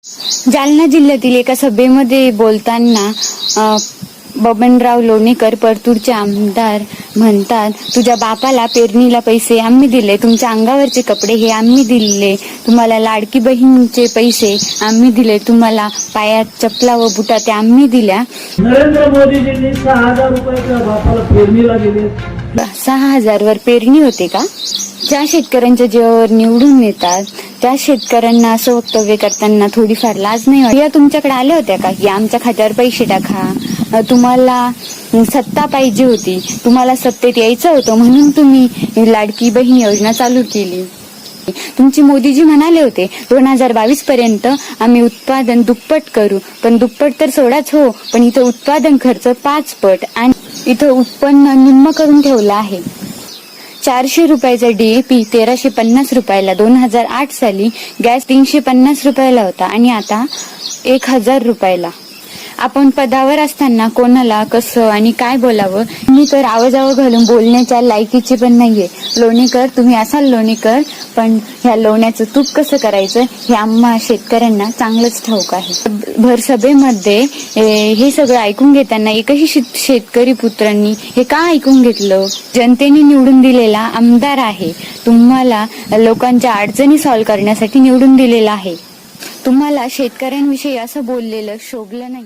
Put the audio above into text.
जालना जिल्ह्यातील एका सभेमध्ये बोलताना बबनराव लोणीकर परतूरचे आमदार म्हणतात, तुझ्या बापाला पेरणीला पैसे आम्ही दिले, तुमच्या अंगावरचे कपडे हे आम्ही दिले, तुम्हाला लाडकी बहीणचे पैसे आम्ही दिले, तुम्हाला पायात चपला व बुटा ते आम्ही दिल्या. नरेंद्र मोदीजींनी 6,000 रुपये बापाला पेरणीला दिले. 6,000 वर पेरणी होते का? ज्या शेतकऱ्यांच्या जीवावर निवडून येतात त्या शेतकऱ्यांना असं वक्तव्य करताना थोडीफार लाज नाही वाटत? या तुमच्याकडे आल्या होत्या का की आमच्या खात्यावर पैसे टाका, तुम्हाला सत्ता पाहिजे होती, तुम्हाला सत्तेत यायचं होतं म्हणून तुम्ही लाडकी बहीण योजना चालू केली. तुमचे मोदीजी म्हणाले होते 2022 पर्यंत आम्ही उत्पादन दुप्पट करू, पण दुप्पट तर सोडाच हो, पण इथं उत्पादन खर्च 5 पट आणि इथं उत्पन्न निम्म करून ठेवलं आहे. 400 रुपयाचा DAP 1350 रुपयाला, 2008 साली गॅस 350 रुपयाला होता आणि आता 1000 रुपयाला. आपण पदावर असताना कोणाला कसं आणि काय बोलावं मी तर आवाजावं घालून बोलण्याच्या लायकीची पण नाहीये. लोणीकर तुम्ही असाल लोणीकर, पण ह्या लोण्याचं तूप कसं करायचं हे आम्हा शेतकऱ्यांना चांगलंच ठाऊक आहे. भर सभेमध्ये हे सगळं ऐकून घेताना एकही शेतकरी पुत्रांनी हे का ऐकून घेतलं? जनतेने निवडून दिलेला आमदार आहे, तुम्हाला लोकांच्या अडचणी सॉल्व्ह करण्यासाठी निवडून दिलेला आहे. तुम्हाला शेतकऱ्यांविषयी असं बोललेलं शोभलं नाही.